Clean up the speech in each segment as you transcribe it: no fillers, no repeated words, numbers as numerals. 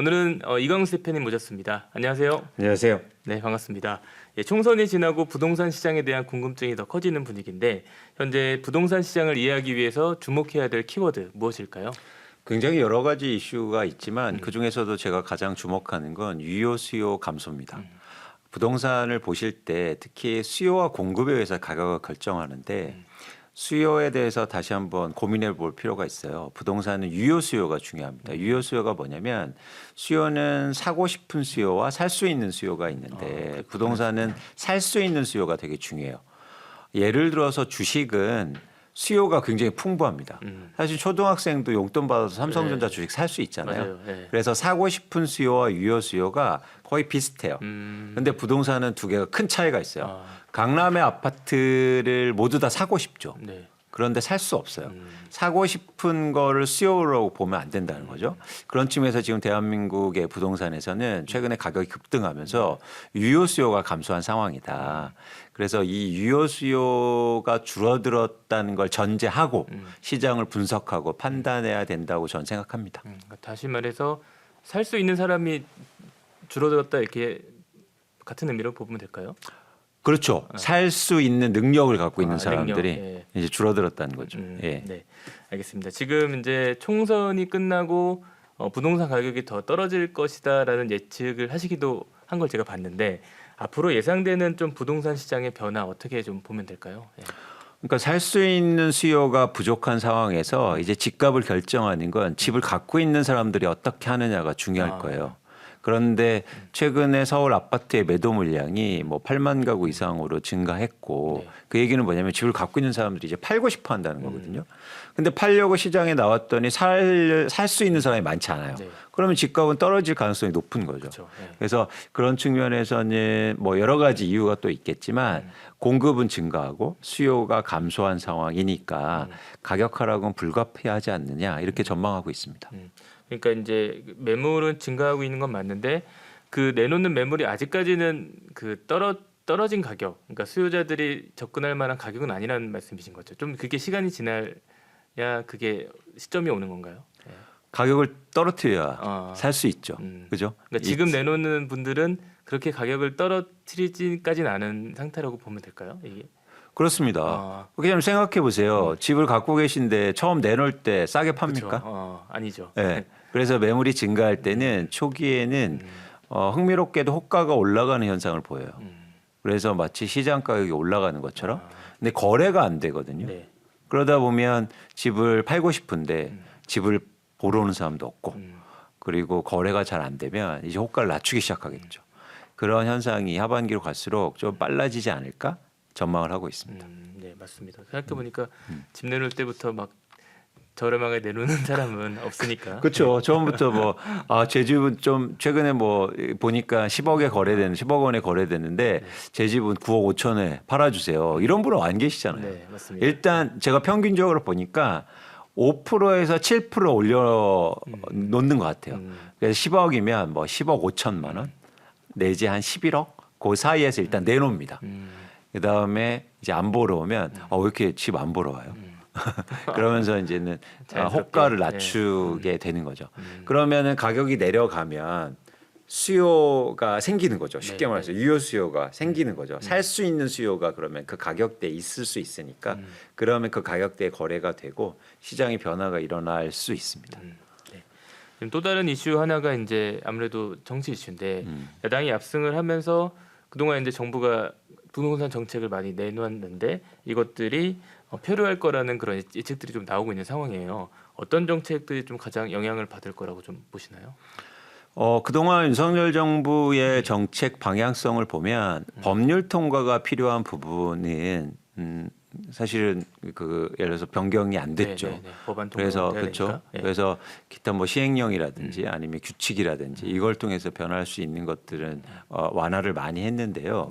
오늘은 이광수 대표님 모셨습니다. 안녕하세요. 안녕하세요. 네, 반갑습니다. 예, 총선이 지나고 부동산 시장에 대한 궁금증이 더 커지는 분위기인데 현재 부동산 시장을 이해하기 위해서 주목해야 될 키워드 무엇일까요? 굉장히 여러 가지 이슈가 있지만 그중에서도 제가 가장 주목하는 건 유효 수요 감소입니다. 부동산을 보실 때 특히 수요와 공급에 의해서 가격을 결정하는데 수요에 대해서 다시 한번 고민해 볼 필요가 있어요. 부동산은 유효 수요가 중요합니다. 유효 수요가 뭐냐면 수요는 사고 싶은 수요와 살 수 있는 수요가 있는데 부동산은 살 수 있는 수요가 되게 중요해요. 예를 들어서 주식은 수요가 굉장히 풍부합니다. 사실 초등학생도 용돈 받아서 삼성전자 주식 살 수 있잖아요. 맞아요. 네. 그래서 사고 싶은 수요와 유효 수요가 거의 비슷해요. 근데 부동산은 두 개가 큰 차이가 있어요. 강남의 아파트를 모두 다 사고 싶죠. 네. 그런데 살 수 없어요. 사고 싶은 거를 수요로 보면 안 된다는 거죠. 그런 측면에서 지금 대한민국의 부동산에서는 최근에 가격이 급등하면서 유효 수요가 감소한 상황이다. 그래서 이 유효 수요가 줄어들었다는 걸 전제하고 시장을 분석하고 판단해야 된다고 저는 생각합니다. 그러니까 다시 말해서 살 수 있는 사람이 줄어들었다 이렇게 같은 의미로 보면 될까요? 그렇죠. 살 수 있는 능력을 갖고 있는 사람들이 능력, 예. 이제 줄어들었다는 거죠. 예. 네, 알겠습니다. 지금 이제 총선이 끝나고 부동산 가격이 더 떨어질 것이다라는 예측을 하시기도 한 걸 제가 봤는데 앞으로 예상되는 좀 부동산 시장의 변화 어떻게 좀 보면 될까요? 예. 그러니까 살 수 있는 수요가 부족한 상황에서 이제 집값을 결정하는 건 집을 갖고 있는 사람들이 어떻게 하느냐가 중요할 거예요. 그런데 최근에 서울 아파트의 매도 물량이 뭐 8만 가구 이상으로 증가했고 그 얘기는 뭐냐면 집을 갖고 있는 사람들이 이제 팔고 싶어 한다는 거거든요. 근데 팔려고 시장에 나왔더니 살 수 있는 사람이 많지 않아요. 네. 그러면 집값은 떨어질 가능성이 높은 거죠. 그렇죠. 예. 그래서 그런 측면에서는 뭐 여러 가지 이유가 또 있겠지만 공급은 증가하고 수요가 감소한 상황이니까 가격 하락은 불가피하지 않느냐 이렇게 전망하고 있습니다. 그러니까 이제 매물은 증가하고 있는 건 맞는데 그 내놓는 매물이 아직까지는 그 떨어진 가격, 그러니까 수요자들이 접근할 만한 가격은 아니라는 말씀이신 거죠. 좀 그게 시간이 지나야 그게 시점이 오는 건가요? 예. 가격을 떨어뜨려야 살 수 있죠. 그죠? 그러니까 지금 내놓는 분들은 그렇게 가격을 떨어뜨리지까지는 않은 상태라고 보면 될까요? 이게? 그렇습니다. 그냥 생각해 보세요. 집을 갖고 계신데 처음 내놓을 때 싸게 팝니까? 그렇죠. 아니죠. 네. 그래서 매물이 증가할 때는 초기에는 흥미롭게도 호가가 올라가는 현상을 보여요. 그래서 마치 시장 가격이 올라가는 것처럼. 근데 거래가 안 되거든요. 네. 그러다 보면 집을 팔고 싶은데 집을 보러 오는 사람도 없고 그리고 거래가 잘 안 되면 이제 호가를 낮추기 시작하겠죠. 그런 현상이 하반기로 갈수록 좀 빨라지지 않을까 전망을 하고 있습니다. 네, 맞습니다. 생각해 보니까 집 내놓을 때부터 막 저렴하게 내놓는 사람은 없으니까. 그렇죠. 처음부터 제 집은 좀 최근에 뭐 보니까 10억 원에 거래됐는데 제 집은 9억 5천에 팔아주세요. 이런 분은 안 계시잖아요. 네, 맞습니다. 일단 제가 평균적으로 보니까 5%에서 7% 올려 놓는 것 같아요. 그래서 10억이면 뭐 10억 5천만 원 내지 한 11억 그 사이에서 일단 내놓습니다. 그 다음에 이제 안 보러 오면 왜 이렇게 집 안 보러 와요? 그러면서 이제는 호가를 낮추게 되는 거죠. 그러면은 가격이 내려가면 수요가 생기는 거죠. 쉽게 말해서 유효 수요가 생기는 거죠. 살 수 있는 수요가 그러면 그 가격대에 있을 수 있으니까 그러면 그 가격대에 거래가 되고 시장의 변화가 일어날 수 있습니다. 네. 지금 또 다른 이슈 하나가 이제 아무래도 정치 이슈인데 야당이 압승을 하면서 그동안 이제 정부가 부동산 정책을 많이 내놓았는데 이것들이 표류할 거라는 그런 예측들이 좀 나오고 있는 상황이에요. 어떤 정책들이 좀 가장 영향을 받을 거라고 좀 보시나요? 그동안 윤석열 정부의 정책 방향성을 보면 법률 통과가 필요한 부분은 사실은 예를 들어서 변경이 안 됐죠. 법안 그래서 통과가 그렇죠. 되니까. 그래서 기타 뭐 시행령이라든지 아니면 규칙이라든지 이걸 통해서 변화할 수 있는 것들은 완화를 많이 했는데요.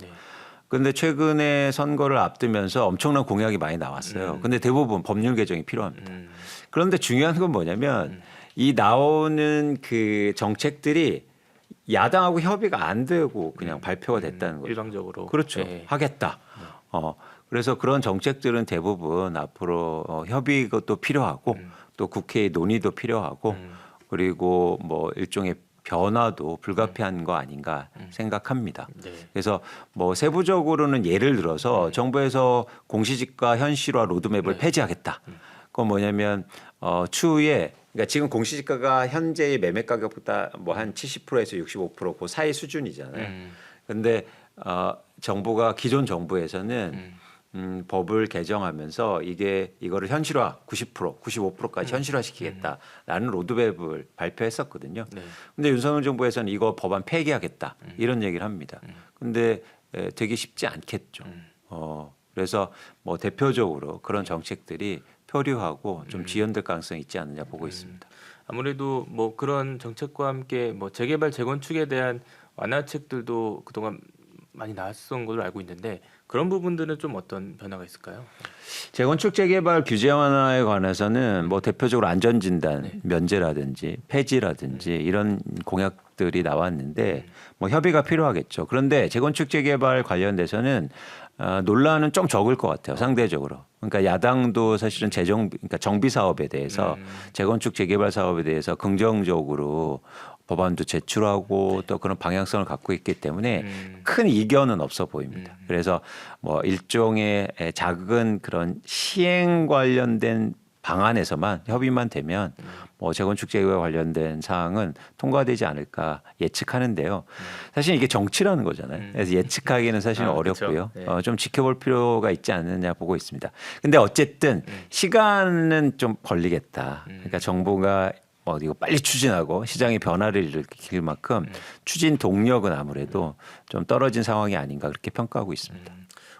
그런데 최근에 선거를 앞두면서 엄청난 공약이 많이 나왔어요. 근데 대부분 법률 개정이 필요합니다. 그런데 중요한 건 뭐냐면 이 나오는 그 정책들이 야당하고 협의가 안 되고 그냥 발표가 됐다는 거죠. 일방적으로. 그렇죠. 네. 하겠다. 그래서 그런 정책들은 대부분 앞으로 협의가 또 필요하고 또 국회의 논의도 필요하고 그리고 뭐 일종의 변화도 불가피한 거 아닌가 생각합니다. 네. 그래서 뭐 세부적으로는 예를 들어서 정부에서 공시지가 현실화 로드맵을 폐지하겠다. 그건 뭐냐면 추후에 그러니까 지금 공시지가가 현재의 매매 가격보다 뭐 한 70%에서 65%그 사이 수준이잖아요. 근데 정부가 기존 정부에서는 법을 개정하면서 이거를 현실화 90%, 95%까지 현실화시키겠다라는 로드맵을 발표했었거든요. 네. 근데 윤석열 정부에서는 이거 법안 폐기하겠다 이런 얘기를 합니다. 근데 되게 쉽지 않겠죠. 그래서 뭐 대표적으로 그런 정책들이 표류하고 좀 지연될 가능성이 있지 않느냐 보고 있습니다. 아무래도 뭐 그런 정책과 함께 뭐 재개발 재건축에 대한 완화책들도 그동안 많이 나왔던 걸로 알고 있는데 그런 부분들은 좀 어떤 변화가 있을까요? 재건축 재개발 규제 완화에 관해서는 뭐 대표적으로 안전진단 면제라든지 폐지라든지 이런 공약들이 나왔는데 뭐 협의가 필요하겠죠. 그런데 재건축 재개발 관련돼서는 논란은 좀 적을 것 같아요. 상대적으로. 그러니까 야당도 사실은 그러니까 정비 사업에 대해서 재건축 재개발 사업에 대해서 긍정적으로 법안도 제출하고 또 그런 방향성을 갖고 있기 때문에 큰 이견은 없어 보입니다. 그래서 뭐 일종의 작은 그런 시행 관련된 방안에서만 협의만 되면 뭐 재건축 재개발 관련된 사항은 통과되지 않을까 예측하는데요. 사실 이게 정치라는 거잖아요. 그래서 예측하기는 사실 어렵고요. 그렇죠. 네. 좀 지켜볼 필요가 있지 않느냐 보고 있습니다. 근데 어쨌든 시간은 좀 걸리겠다. 그러니까 정부가 이거 빨리 추진하고 시장의 변화를 일으킬 만큼 추진 동력은 아무래도 좀 떨어진 상황이 아닌가 그렇게 평가하고 있습니다.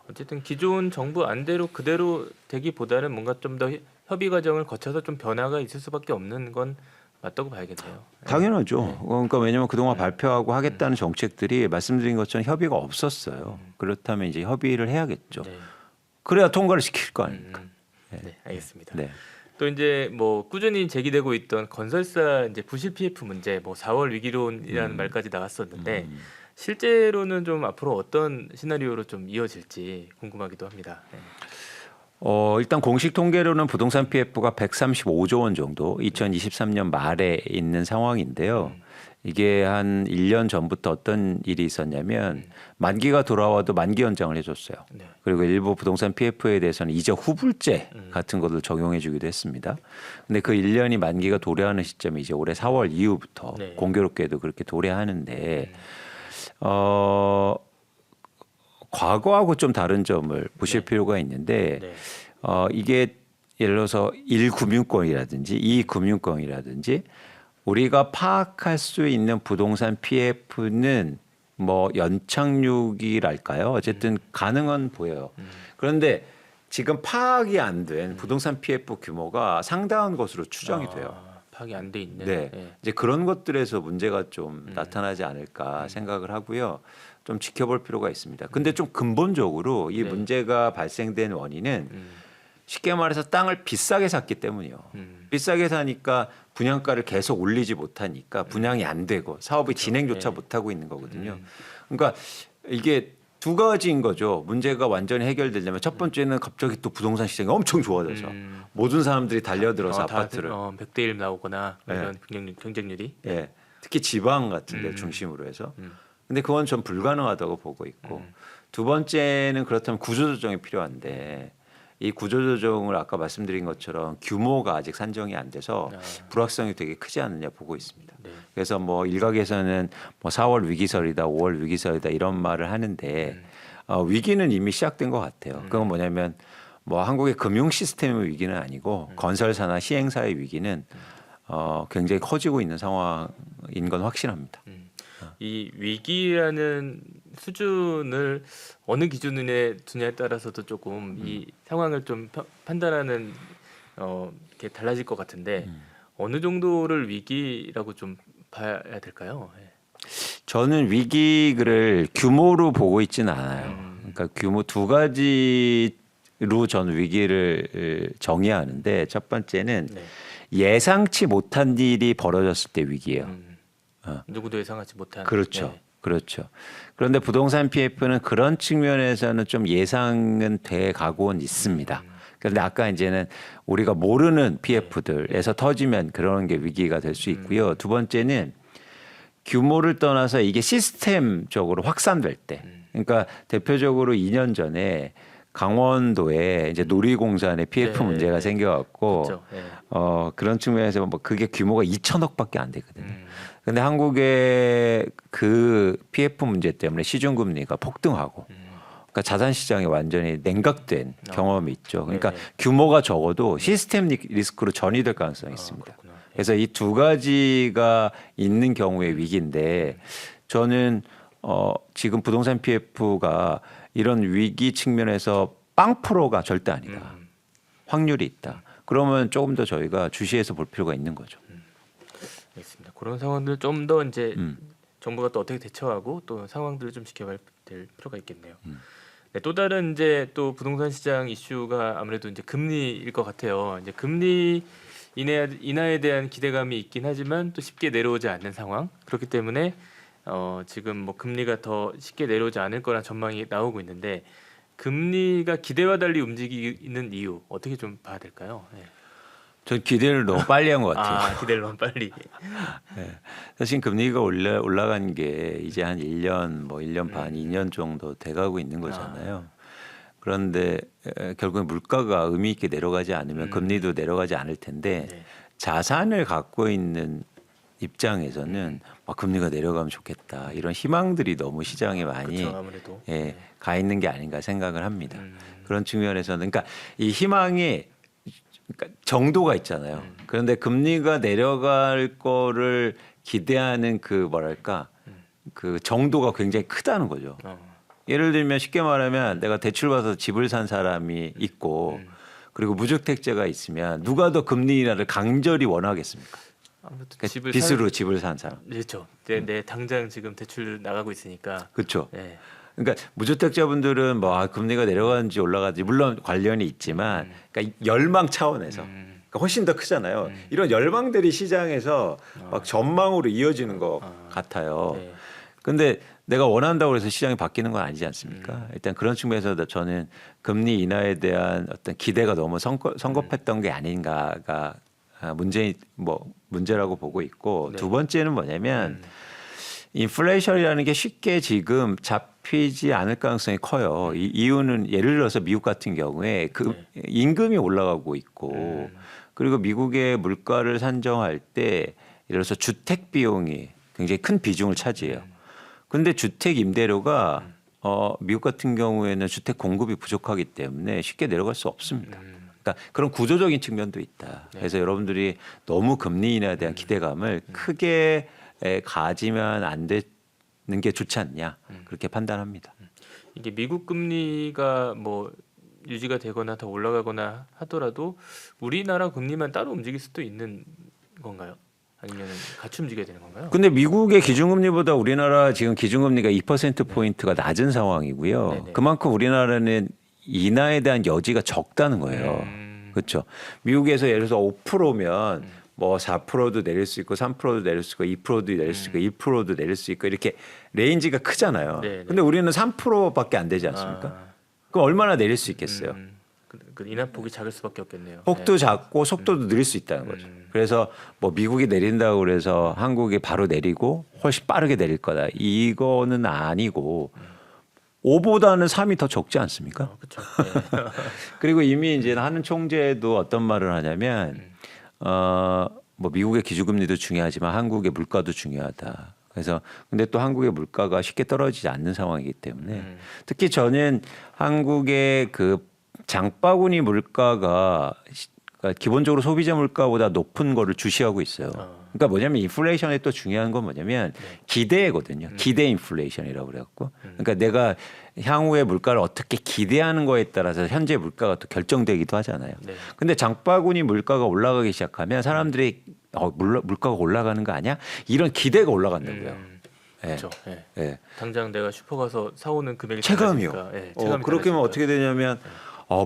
어쨌든 기존 정부 안대로 그대로 되기보다는 뭔가 좀 더 협의 과정을 거쳐서 좀 변화가 있을 수밖에 없는 건 맞다고 봐야겠네요. 당연하죠. 그러니까 왜냐하면 그동안 발표하고 하겠다는 정책들이 말씀드린 것처럼 협의가 없었어요. 그렇다면 이제 협의를 해야겠죠. 네. 그래야 통과를 시킬 거 아닙니까? 네, 알겠습니다. 네. 또 이제 뭐 꾸준히 제기되고 있던 건설사 이제 부실 PF 문제, 뭐 4월 위기론이라는 말까지 나왔었는데 실제로는 좀 앞으로 어떤 시나리오로 좀 이어질지 궁금하기도 합니다. 네. 일단 공식 통계로는 부동산 PF가 135조 원 정도 2023년 말에 있는 상황인데요. 이게 한 1년 전부터 어떤 일이 있었냐면 만기가 돌아와도 만기 연장을 해줬어요. 네. 그리고 일부 부동산 PF에 대해서는 이자 후불제 같은 것을 적용해 주기도 했습니다. 근데 그 1년이 만기가 도래하는 시점이 이제 올해 4월 이후부터 네. 공교롭게도 그렇게 도래하는데 과거하고 좀 다른 점을 보실 필요가 있는데 네. 이게 예를 들어서 1금융권이라든지 2금융권이라든지 우리가 파악할 수 있는 부동산 PF는 뭐 연착륙이랄까요? 어쨌든 가능은 보여요. 그런데 지금 파악이 안 된 부동산 PF 규모가 상당한 것으로 추정이 돼요. 파악이 안 돼 있는. 네. 네. 이제 그런 것들에서 문제가 좀 나타나지 않을까 생각을 하고요. 좀 지켜볼 필요가 있습니다. 근데 좀 근본적으로 이 네. 문제가 발생된 원인은 쉽게 말해서 땅을 비싸게 샀기 때문이요. 비싸게 사니까 분양가를 계속 올리지 못하니까 분양이 안 되고 사업의 진행조차 네. 못하고 있는 거거든요. 그러니까 이게 두 가지인 거죠. 문제가 완전히 해결되려면 첫 번째는 갑자기 또 부동산 시장이 엄청 좋아져서 모든 사람들이 달려들어서 아파트를 100대 1 나오거나 이런 경쟁률이. 예, 특히 지방 같은 데 중심으로 해서 근데 그건 좀 불가능하다고 보고 있고 두 번째는 그렇다면 구조조정이 필요한데 이 구조조정을 아까 말씀드린 것처럼 규모가 아직 산정이 안 돼서 불확성이 되게 크지 않느냐 보고 있습니다. 네. 그래서 뭐 일각에서는 뭐 4월 위기설이다, 5월 위기설이다 이런 말을 하는데 위기는 이미 시작된 것 같아요. 그건 뭐냐면 뭐 한국의 금융 시스템의 위기는 아니고 건설사나 시행사의 위기는 굉장히 커지고 있는 상황인 건 확실합니다. 이 위기라는 수준을 어느 기준에 두냐에 따라서도 조금 이 상황을 좀 판단하는 이렇게 달라질 것 같은데 어느 정도를 위기라고 좀 봐야 될까요? 네. 저는 위기를 규모로 보고 있지는 않아요. 그러니까 규모 두 가지로 전 위기를 정의하는데 첫 번째는 네. 예상치 못한 일이 벌어졌을 때 위기예요. 누구도 예상하지 못한. 그렇죠. 네. 그렇죠. 그런데 부동산 PF는 그런 측면에서는 좀 예상은 돼 가고는 있습니다. 그런데 아까 이제는 우리가 모르는 PF들에서 터지면 그런 게 위기가 될 수 있고요. 두 번째는 규모를 떠나서 이게 시스템적으로 확산될 때, 그러니까 대표적으로 2년 전에 강원도에 이제 놀이공산에 PF 네, 문제가 네. 생겨갖고 그렇죠. 네. 그런 측면에서 뭐 그게 규모가 2천억밖에 안 되거든요. 근데 한국의 그 PF 문제 때문에 시중금리가 폭등하고, 그러니까 자산 시장이 완전히 냉각된 경험이 있죠. 그러니까 네. 규모가 적어도 시스템 리스크로 전이될 가능성이 있습니다. 그렇구나. 그래서 이 두 가지가 있는 경우의 위기인데 저는 지금 부동산 PF가 이런 위기 측면에서 0%가 절대 아니다. 확률이 있다. 그러면 조금 더 저희가 주시해서 볼 필요가 있는 거죠. 알겠습니다. 그런 상황들 좀 더 이제 음. 정부가 또 어떻게 대처하고 또 상황들을 좀 지켜봐야 될 필요가 있겠네요. 네, 또 다른 이제 또 부동산 시장 이슈가 아무래도 이제 금리일 것 같아요. 이제 금리 인하에 대한 기대감이 있긴 하지만 또 쉽게 내려오지 않는 상황. 그렇기 때문에 지금 뭐 금리가 더 쉽게 내려오지 않을 거란 전망이 나오고 있는데 금리가 기대와 달리 움직이는 이유 어떻게 좀 봐야 될까요? 네. 전 기대를 너무 빨리 한 것 같아요. 아, 기대를 너무 빨리. 네. 사실 금리가 올라간 게 이제 한 1년, 뭐 1년 반, 2년 정도 돼가고 있는 거잖아요. 그런데 결국 물가가 의미 있게 내려가지 않으면 금리도 내려가지 않을 텐데 네. 자산을 갖고 있는 입장에서는 금리가 내려가면 좋겠다 이런 희망들이 너무 시장에 많이 그렇죠, 아무래도. 가 있는 게 아닌가 생각을 합니다. 그런 측면에서는 그러니까 이 희망이 그러니까 정도가 있잖아요. 그런데 금리가 내려갈 거를 기대하는 그 뭐랄까 그 정도가 굉장히 크다는 거죠. 예를 들면 쉽게 말하면 내가 대출 받아서 집을 산 사람이 있고 그리고 무주택자가 있으면 누가 더 금리 인하를 강절히 원하겠습니까? 아무래도 그러니까 빚으로 집을 산 사람. 그렇죠. 내 당장 지금 대출 나가고 있으니까. 그렇죠. 네. 그러니까 무주택자분들은 뭐 금리가 내려가는지 올라가는지 물론 관련이 있지만 그러니까 열망 차원에서 그러니까 훨씬 더 크잖아요. 이런 열망들이 시장에서 막 전망으로 이어지는 것 같아요. 네. 근데 내가 원한다고 해서 시장이 바뀌는 건 아니지 않습니까? 일단 그런 측면에서 저는 금리 인하에 대한 어떤 기대가 너무 성급했던 게 아닌가가 문제라고 보고 있고 네. 두 번째는 뭐냐면 인플레이션이라는 게 쉽게 지금 잡히지 않을 가능성이 커요. 이유는 예를 들어서 미국 같은 경우에 그 임금이 올라가고 있고 그리고 미국의 물가를 산정할 때 예를 들어서 주택 비용이 굉장히 큰 비중을 차지해요. 근데 주택 임대료가 미국 같은 경우에는 주택 공급이 부족하기 때문에 쉽게 내려갈 수 없습니다. 그러니까 그런 구조적인 측면도 있다. 그래서 여러분들이 너무 금리 인하에 대한 기대감을 크게 가지면 안 되는 게 좋지 않냐 그렇게 판단합니다. 이게 미국 금리가 뭐 유지가 되거나 더 올라가거나 하더라도 우리나라 금리만 따로 움직일 수도 있는 건가요? 아니면 같이 움직여야 되는 건가요? 근데 미국의 기준금리보다 우리나라 지금 기준금리가 2%포인트가 낮은 상황이고요. 네네. 그만큼 우리나라는 인하에 대한 여지가 적다는 거예요. 그렇죠. 미국에서 예를 들어서 5%면 뭐 4%도 내릴 수 있고 3%도 내릴 수 있고 2%도 내릴 수 있고 1%도 내릴 수 있고 이렇게 레인지가 크잖아요. 네네. 근데 우리는 3%밖에 안 되지 않습니까? 그럼 얼마나 내릴 수 있겠어요? 그 인하폭이 작을 수밖에 없겠네요. 폭도 작고 속도도 느릴 수 있다는 거죠. 그래서 뭐 미국이 내린다고 그래서 한국이 바로 내리고 훨씬 빠르게 내릴 거다. 이거는 아니고 5보다는 3이 더 적지 않습니까? 그렇죠. 그리고 이미 이제 하는 총재도 어떤 말을 하냐면 뭐 미국의 기준금리도 중요하지만 한국의 물가도 중요하다. 그래서 근데 또 한국의 물가가 쉽게 떨어지지 않는 상황이기 때문에 특히 저는 한국의 그 장바구니 물가가 그러니까 기본적으로 소비자 물가보다 높은 거를 주시하고 있어요. 그러니까 뭐냐면 인플레이션의 또 중요한 건 뭐냐면 기대거든요. 기대 인플레이션이라고 그래갖고 그러니까 내가 향후의 물가를 어떻게 기대하는 거에 따라서 현재 물가가 또 결정되기도 하잖아요. 네. 근데 장바구니 물가가 올라가기 시작하면 사람들이 물가가 올라가는 거 아니야? 이런 기대가 올라간다고요. 그렇죠. 예. 예. 예. 당장 내가 슈퍼 가서 사오는 금액이 체감이요. 달라지니까, 예, 그렇게 하면 달라지니까. 어떻게 되냐면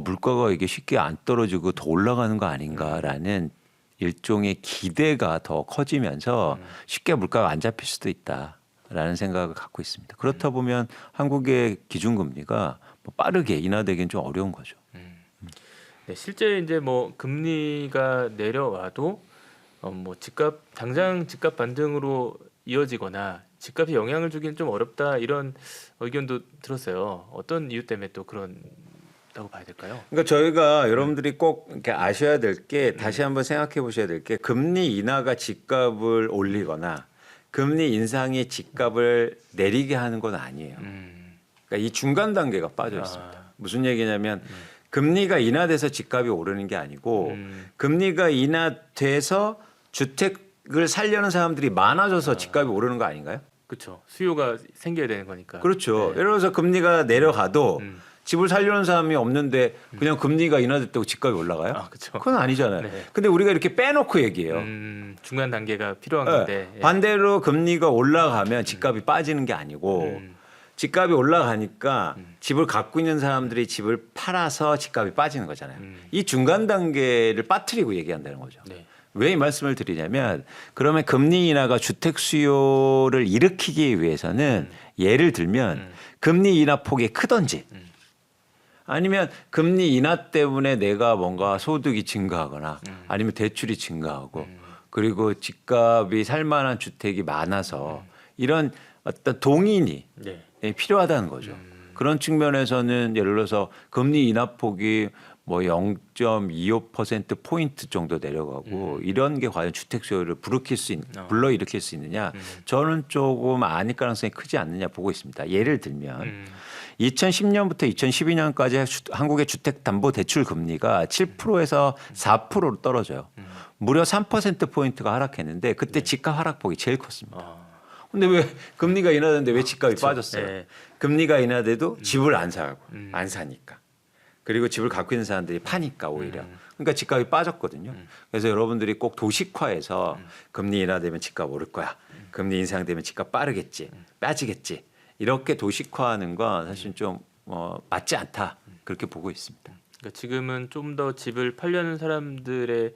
물가가 이게 쉽게 안 떨어지고 더 올라가는 거 아닌가라는 일종의 기대가 더 커지면서 쉽게 물가가 안 잡힐 수도 있다라는 생각을 갖고 있습니다. 그렇다 보면 한국의 기준금리가 뭐 빠르게 인하되기는 좀 어려운 거죠. 네, 실제 이제 뭐 금리가 내려와도 뭐 당장 집값 반등으로 이어지거나 집값에 영향을 주기는 좀 어렵다 이런 의견도 들었어요. 어떤 이유 때문에 또 그런다고 봐야 될까요? 그러니까 저희가 여러분들이 꼭 이렇게 아셔야 될 게 다시 한번 생각해 보셔야 될 게 금리 인하가 집값을 올리거나 금리 인상이 집값을 내리게 하는 건 아니에요. 그러니까 이 중간 단계가 빠져 있습니다. 무슨 얘기냐면 금리가 인하돼서 집값이 오르는 게 아니고 금리가 인하돼서 주택을 살려는 사람들이 많아져서 집값이 오르는 거 아닌가요? 그렇죠. 수요가 생겨야 되는 거니까. 그렇죠. 네. 예를 들어서 금리가 내려가도 집을 살려는 사람이 없는데 그냥 금리가 인하됐다고 집값이 올라가요? 아, 그렇죠. 그건 아니잖아요. 네. 근데 우리가 이렇게 빼놓고 얘기해요. 중간 단계가 필요한 네. 건데. 예. 반대로 금리가 올라가면 집값이 빠지는 게 아니고 집값이 올라가니까 집을 갖고 있는 사람들이 집을 팔아서 집값이 빠지는 거잖아요. 이 중간 단계를 빠뜨리고 얘기한다는 거죠. 네. 왜 이 말씀을 드리냐면 그러면 금리 인하가 주택 수요를 일으키기 위해서는 예를 들면 금리 인하 폭이 크던지 아니면 금리 인하 때문에 내가 뭔가 소득이 증가하거나 아니면 대출이 증가하고 그리고 집값이 살만한 주택이 많아서 이런 어떤 동인이 네. 필요하다는 거죠. 그런 측면에서는 예를 들어서 금리 인하 폭이 뭐 0.25% 포인트 정도 내려가고 이런 게 과연 주택 수요를 불러일으킬 수 있느냐? 저는 조금 아닐 가능성이 크지 않느냐 보고 있습니다. 예를 들면 2010년부터 2012년까지 한국의 주택담보대출 금리가 7%에서 4%로 떨어져요. 무려 3% 포인트가 하락했는데 그때 집값 하락폭이 제일 컸습니다. 근데 왜 금리가 인하되는데 왜 집값이 빠졌어요? 네. 금리가 인하돼도 집을 안 사고 안 사니까. 그리고 집을 갖고 있는 사람들이 파니까 오히려. 그러니까 집값이 빠졌거든요. 그래서 여러분들이 꼭 도식화해서 금리 인하되면 집값 오를 거야. 금리 인상되면 집값 빠지겠지. 이렇게 도식화하는 건 사실 좀 맞지 않다. 그렇게 보고 있습니다. 그러니까 지금은 좀 더 집을 팔려는 사람들의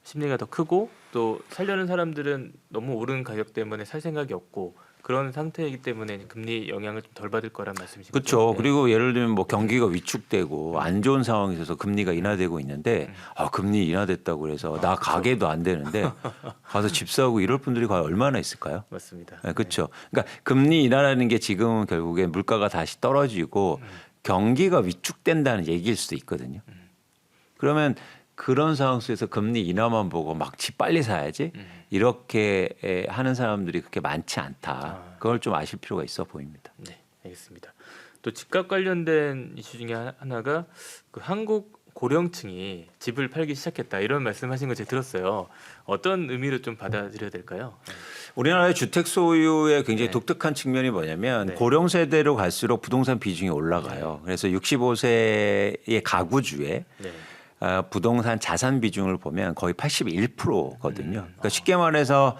심리가 더 크고 또 살려는 사람들은 너무 오른 가격 때문에 살 생각이 없고 그런 상태이기 때문에 금리 영향을 좀 덜 받을 거란 말씀이신 거죠. 그렇죠. 네. 그리고 예를 들면 뭐 경기가 위축되고 안 좋은 상황이 있어서 금리가 인하되고 있는데 금리 인하됐다고 그래서 나 가게도 안 되는데 가서 집 사고 이럴 분들이 과연 얼마나 있을까요? 맞습니다. 네, 그렇죠. 그러니까 금리 인하라는 게 지금은 결국에 물가가 다시 떨어지고 경기가 위축된다는 얘기일 수도 있거든요. 그러면 그런 상황 속에서 금리 인하만 보고 막 집 빨리 사야지 이렇게 하는 사람들이 그렇게 많지 않다. 그걸 좀 아실 필요가 있어 보입니다. 네, 알겠습니다. 또 집값 관련된 이슈 중에 하나가 그 한국 고령층이 집을 팔기 시작했다 이런 말씀하신 거 제가 들었어요. 어떤 의미로 좀 받아들여야 될까요? 우리나라의 주택 소유의 굉장히 독특한 측면이 뭐냐면 네. 고령 세대로 갈수록 부동산 비중이 올라가요. 그래서 65세의 가구주에 네. 부동산 자산 비중을 보면 거의 81%거든요. 그러니까 쉽게 말해서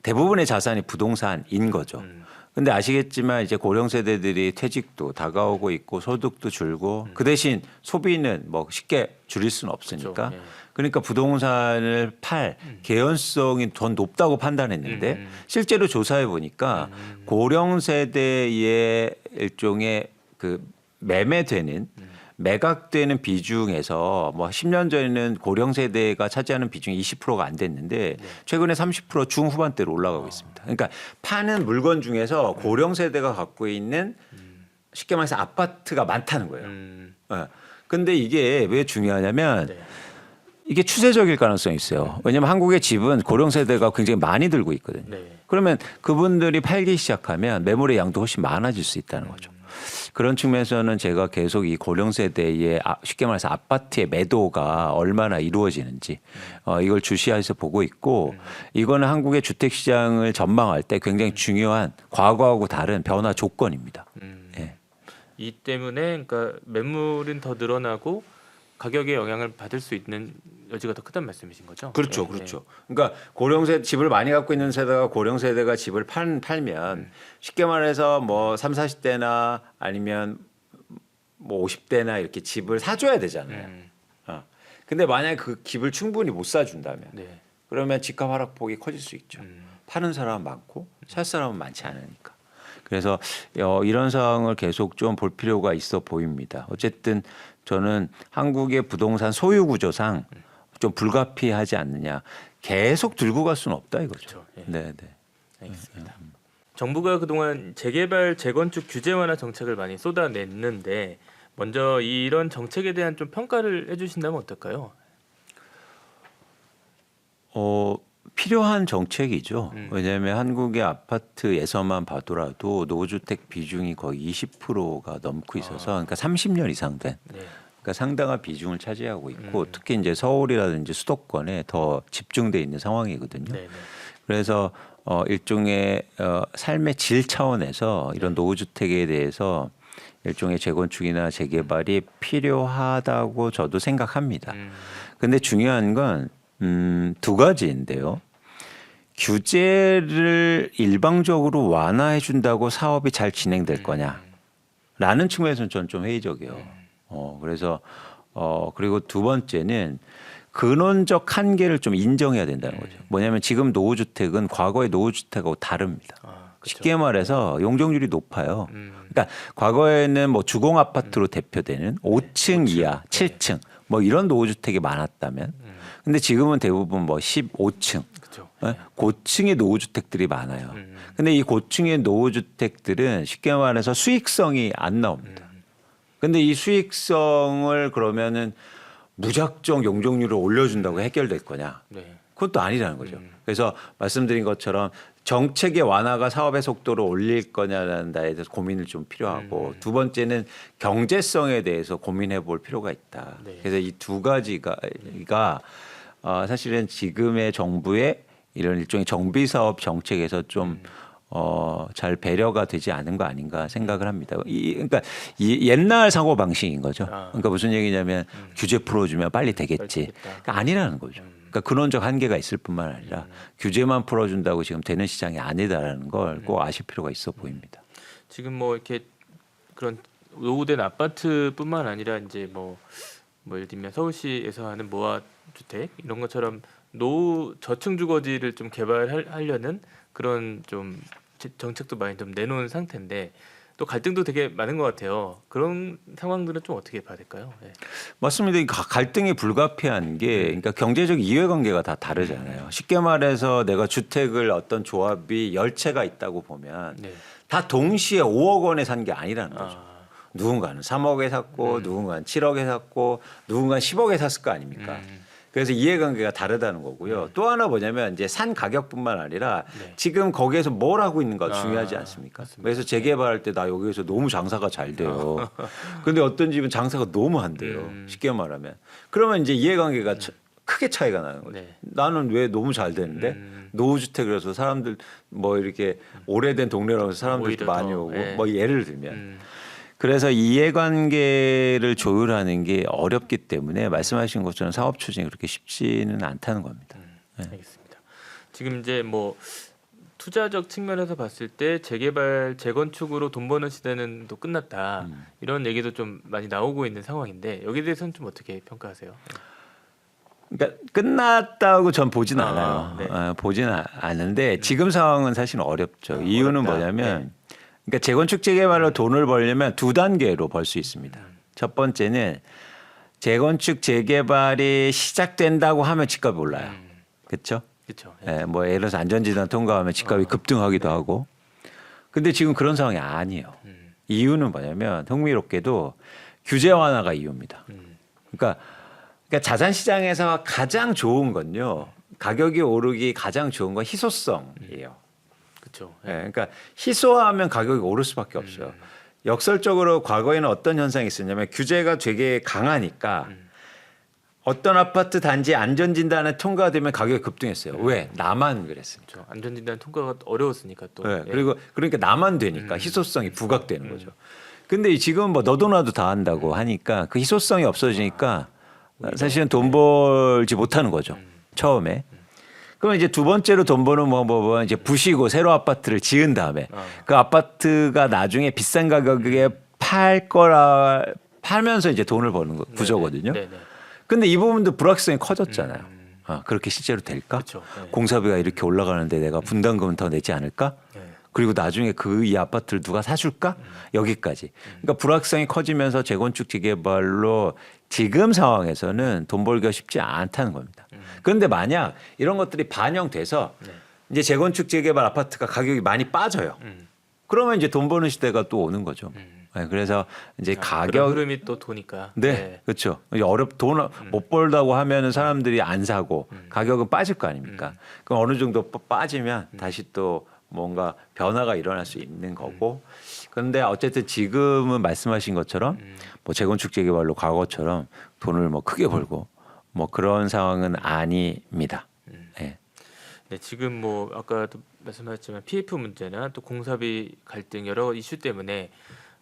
대부분의 자산이 부동산인 거죠. 근데 아시겠지만 이제 고령 세대들이 퇴직도 다가오고 있고 소득도 줄고 그 대신 소비는 뭐 쉽게 줄일 수는 없으니까 그렇죠. 예. 그러니까 부동산을 팔 개연성이 더 높다고 판단했는데 실제로 조사해 보니까 고령 세대의 일종의 그 매매되는 매각되는 비중에서 뭐 10년 전에는 고령 세대가 차지하는 비중이 20%가 안 됐는데 최근에 30% 중후반대로 올라가고 있습니다. 그러니까 파는 물건 중에서 고령 세대가 갖고 있는 쉽게 말해서 아파트가 많다는 거예요. 근데 이게 왜 중요하냐면 네. 이게 추세적일 가능성이 있어요. 왜냐하면 한국의 집은 고령 세대가 굉장히 많이 들고 있거든요. 네. 그러면 그분들이 팔기 시작하면 매물의 양도 훨씬 많아질 수 있다는 거죠. 그런 측면에서는 제가 계속 이 고령 세대의 쉽게 말해서 아파트의 매도가 얼마나 이루어지는지 이걸 주시해서 보고 있고 이거는 한국의 주택 시장을 전망할 때 굉장히 중요한 과거하고 다른 변화 조건입니다. 예. 이 때문에 그러니까 매물은 더 늘어나고 가격에 영향을 받을 수 있는 여지가 더 크다는 말씀이신 거죠? 그렇죠, 네, 그렇죠. 그러니까 고령 세 집을 많이 갖고 있는 세대가 고령 세대가 집을 팔면 쉽게 말해서 뭐 3, 40대나 아니면 뭐 50대나 이렇게 집을 사줘야 되잖아요. 근데 만약에 그 집을 충분히 못 사준다면 네. 그러면 집값 하락폭이 커질 수 있죠. 파는 사람은 많고 살 사람은 많지 않으니까. 그래서 이런 상황을 계속 좀 볼 필요가 있어 보입니다. 어쨌든 저는 한국의 부동산 소유 구조상 좀 불가피하지 않느냐. 계속 들고 갈 수는 없다 이거죠. 그렇죠. 예. 네, 네. 알겠습니다. 정부가 그동안 재개발, 재건축 규제 완화 정책을 많이 쏟아냈는데 먼저 이런 정책에 대한 좀 평가를 해주신다면 어떨까요? 필요한 정책이죠. 왜냐하면 한국의 아파트에서만 봐더라도 노후주택 비중이 거의 20%가 넘고 있어서 그러니까 30년 이상 된 네. 그러니까 상당한 비중을 차지하고 있고 특히 이제 서울이라든지 수도권에 더 집중돼 있는 상황이거든요. 네. 그래서 일종의 삶의 질 차원에서 이런 노후주택에 대해서 일종의 재건축이나 재개발이 필요하다고 저도 생각합니다. 근데 중요한 건 두 가지인데요. 규제를 일방적으로 완화해 준다고 사업이 잘 진행될 거냐라는 측면에서는 저는 좀 회의적이에요. 그래서 그리고 두 번째는 근원적 한계를 좀 인정해야 된다는 거죠. 뭐냐면 지금 노후주택은 과거의 노후주택하고 다릅니다. 그렇죠. 쉽게 말해서 용적률이 높아요. 그러니까 과거에는 뭐 주공 아파트로 대표되는 5층 이하, 7층 뭐 이런 노후주택이 많았다면 근데 지금은 대부분 뭐 15층, 그렇죠. 고층의 노후주택들이 많아요. 근데 이 고층의 노후주택들은 쉽게 말해서 수익성이 안 나옵니다. 근데 이 수익성을 그러면은 무작정 용적률을 올려준다고 해결될 거냐? 네. 그건 또 아니라는 거죠. 그래서 말씀드린 것처럼 정책의 완화가 사업의 속도를 올릴 거냐라는 데에 대해서 고민을 좀 필요하고 두 번째는 경제성에 대해서 고민해 볼 필요가 있다. 네. 그래서 이 두 가지가 사실은 지금의 정부의 이런 일종의 정비 사업 정책에서 좀 잘 배려가 되지 않은 거 아닌가 생각을 합니다. 그러니까 이 옛날 사고 방식인 거죠. 그러니까 무슨 얘기냐면 규제 풀어주면 빨리 되겠지. 그러니까 아니라는 거죠. 그러니까 근원적 한계가 있을 뿐만 아니라 규제만 풀어준다고 지금 되는 시장이 아니다라는 걸 꼭 아실 필요가 있어 보입니다. 지금 뭐 이렇게 그런 노후된 아파트뿐만 아니라 이제 뭐 예를 들면 서울시에서 하는 모아 주택 이런 것처럼 노후 저층 주거지를 좀 개발하려는 그런 좀 정책도 많이 좀 내놓은 상태인데 또 갈등도 되게 많은 것 같아요. 그런 상황들은 좀 어떻게 봐야 될까요? 네. 맞습니다. 이 갈등이 불가피한 게 그러니까 경제적 이해관계가 다 다르잖아요. 쉽게 말해서 내가 주택을 어떤 조합이 10채가 있다고 보면 네. 다 동시에 5억 원에 산 게 아니라는 거죠. 아, 누군가는 3억에 샀고 누군가는 7억에 샀고 누군가는 10억에 샀을 거 아닙니까? 그래서 이해관계가 다르다는 거고요. 또 하나 뭐냐면 이제 산 가격뿐만 아니라 네. 지금 거기에서 뭘 하고 있는 가 중요하지 않습니까? 맞습니다. 그래서 재개발할 때 나 여기에서 너무 장사가 잘 돼요. 근데 어떤 집은 장사가 너무 안 돼요. 쉽게 말하면. 그러면 이제 이해관계가 크게 차이가 나는 거죠. 네. 나는 왜 너무 잘 되는데 노후주택이라서 사람들 뭐 이렇게 오래된 동네라서 사람들도 오히려 많이 더, 오고 네. 뭐 예를 들면 그래서 이해관계를 조율하는 게 어렵기 때문에 말씀하신 것처럼 사업 추진이 그렇게 쉽지는 않다는 겁니다. 알겠습니다. 지금 이제 뭐 투자적 측면에서 봤을 때 재개발, 재건축으로 돈 버는 시대는 또 끝났다. 이런 얘기도 좀 많이 나오고 있는 상황인데 여기에 대해서는 좀 어떻게 평가하세요? 그러니까 끝났다고 전 보진 아, 않아요. 네. 보진 않은데 지금 상황은 사실 어렵죠. 이유는 어렵다. 뭐냐면 그러니까 재건축 재개발로 돈을 벌려면 두 단계로 벌 수 있습니다. 첫 번째는 재건축 재개발이 시작된다고 하면 집값이 올라요. 그렇죠? 그렇죠. 뭐 예를 들어서 안전진단 통과하면 집값이 급등하기도 하고. 근데 지금 그런 상황이 아니에요. 이유는 뭐냐면 흥미롭게도 규제 완화가 이유입니다. 그러니까 자산 시장에서 가장 좋은 건요. 가격이 오르기 가장 좋은 건 희소성이에요. 그렇죠. 그러니까 희소하면 가격이 오를 수밖에 없어요. 역설적으로 과거에는 어떤 현상이 있었냐면 규제가 되게 강하니까 어떤 아파트 단지 안전진단에 통과되면 가격이 급등했어요. 왜? 나만 그랬습니다. 그렇죠. 안전진단 통과가 어려웠으니까 또. 네. 예. 그리고 그러니까 나만 되니까 희소성이 부각되는 거죠. 근데 지금 뭐 너도 나도 다 한다고 하니까 그 희소성이 없어지니까 사실은 돈 벌지 못하는 거죠. 처음에. 그럼 이제 두 번째로 돈 버는 방법은 이제 부시고 새로 아파트를 지은 다음에 그 아파트가 나중에 비싼 가격에 팔면서 이제 돈을 버는 구조거든요. 네네. 근데 이 부분도 불확실성이 커졌잖아요. 그렇게 실제로 될까? 그렇죠. 네. 공사비가 이렇게 올라가는데 내가 분담금은 더 내지 않을까? 네. 그리고 나중에 이 아파트를 누가 사줄까? 여기까지. 그러니까 불확실성이 커지면서 재건축 재개발로 지금 상황에서는 돈 벌기가 쉽지 않다는 겁니다. 그런데 만약 이런 것들이 반영돼서 이제 재건축 재개발 아파트가 가격이 많이 빠져요. 그러면 이제 돈 버는 시대가 또 오는 거죠. 네, 그래서 이제 그런 가격 흐름이 또 도니까. 네, 그렇죠. 돈 못 벌다고 하면은 사람들이 안 사고 가격은 빠질 거 아닙니까? 그럼 어느 정도 빠지면 다시 또 뭔가 변화가 일어날 수 있는 거고. 그런데 어쨌든 지금은 말씀하신 것처럼 뭐 재건축 재개발로 과거처럼 돈을 뭐 크게 벌고 뭐 그런 상황은 아닙니다. 네. 네, 지금 뭐 아까도 말씀하셨지만 PF 문제나 또 공사비 갈등 여러 이슈 때문에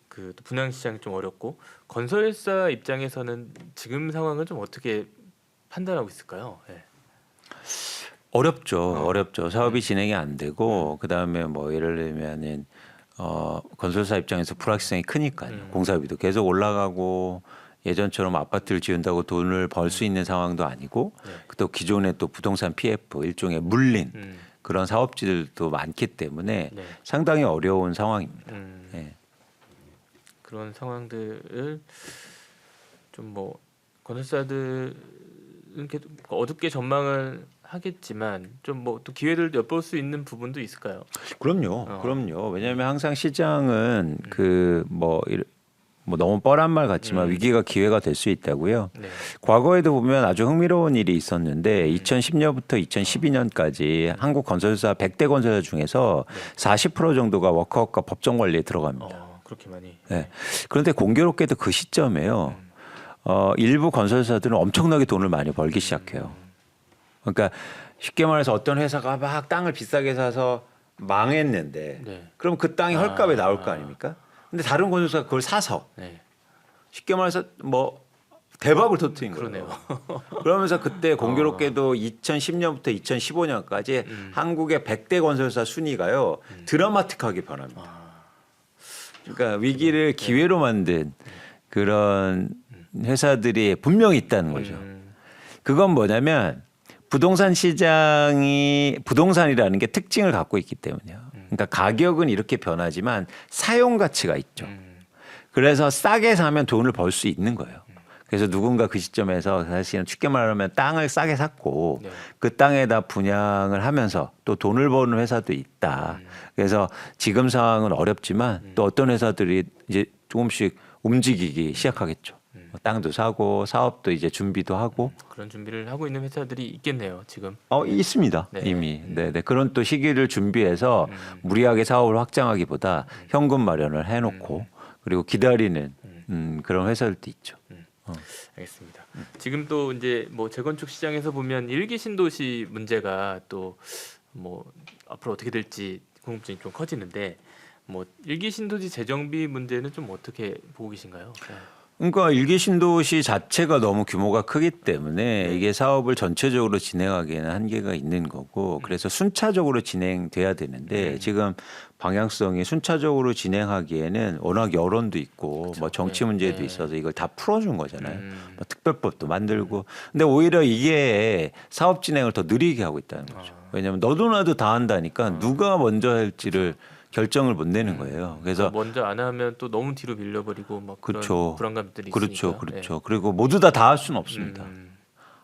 그 또 분양 시장이 좀 어렵고 건설사 입장에서는 지금 상황을 좀 어떻게 판단하고 있을까요? 네. 어렵죠. 사업이 진행이 안 되고 그다음에 뭐 예를 들면은 건설사 입장에서 불확실성이 크니까요. 공사비도 계속 올라가고 예전처럼 아파트를 지은다고 돈을 벌 수 있는 상황도 아니고 네. 또 기존에 또 부동산 PF 일종의 물린 음, 그런 사업지들도 많기 때문에 네. 상당히 어려운 상황입니다. 음, 예. 그런 상황들을 좀 뭐 건설사들은 계속 어둡게 전망을 하겠지만 좀 뭐 또 기회를 엿볼 수 있는 부분도 있을까요? 그럼요. 왜냐하면 항상 시장은 그 뭐 너무 뻔한 말 같지만 위기가 기회가 될 수 있다고요. 네. 과거에도 보면 아주 흥미로운 일이 있었는데 2010년부터 2012년까지 한국 건설사 100대 건설사 중에서 40% 정도가 워크아웃과 법정 관리에 들어갑니다. 그렇게 많이. 네. 그런데 공교롭게도 그 시점에요. 일부 건설사들은 엄청나게 돈을 많이 벌기 시작해요. 그러니까 쉽게 말해서 어떤 회사가 막 땅을 비싸게 사서 망했는데 네. 그럼 그 땅이 헐값에 나올 거 아닙니까? 근데 다른 건설사가 그걸 사서 네. 쉽게 말해서 뭐 대박을 터뜨린 거예요. 그러네요. 그러면서 그때 공교롭게도 2010년부터 2015년까지 한국의 100대 건설사 순위가요. 드라마틱하게 변합니다. 그러니까 위기를 기회로 만든 그런 회사들이 분명히 있다는 거죠. 그건 뭐냐면 부동산 시장이 부동산이라는 게 특징을 갖고 있기 때문이에요. 그러니까 가격은 이렇게 변하지만 사용 가치가 있죠. 그래서 싸게 사면 돈을 벌 수 있는 거예요. 그래서 누군가 그 시점에서 사실은 쉽게 말하면 땅을 싸게 샀고 네. 그 땅에다 분양을 하면서 또 돈을 버는 회사도 있다. 그래서 지금 상황은 어렵지만 또 어떤 회사들이 이제 조금씩 움직이기 시작하겠죠. 뭐 땅도 사고 사업도 이제 준비도 하고 그런 준비를 하고 있는 회사들이 있겠네요. 지금. 있습니다. 네. 이미. 네네. 그런 또 시기를 준비해서 무리하게 사업을 확장하기보다 현금 마련을 해놓고 그리고 기다리는 그런 회사들도 있죠. 알겠습니다. 지금 또 이제 뭐 재건축 시장에서 보면 일기 신도시 문제가 또 뭐 앞으로 어떻게 될지 궁금증이 좀 커지는데 뭐 일기 신도시 재정비 문제는 좀 어떻게 보고 계신가요? 네. 그러니까 일기 신도시 자체가 너무 규모가 크기 때문에 이게 사업을 전체적으로 진행하기에는 한계가 있는 거고 그래서 순차적으로 진행돼야 되는데 지금 방향성이 순차적으로 진행하기에는 워낙 여론도 있고 뭐 정치 문제도 있어서 이걸 다 풀어준 거잖아요. 뭐 특별법도 만들고 근데 오히려 이게 사업 진행을 더 느리게 하고 있다는 거죠. 왜냐하면 너도 나도 다 한다니까 누가 먼저 할지를 결정을 못 내는 거예요. 그래서 먼저 안 하면 또 너무 뒤로 밀려버리고 막 그런 그렇죠. 불안감들이 그렇죠, 있으니까. 그렇죠. 그리고 모두 다 할 수는 없습니다. 네.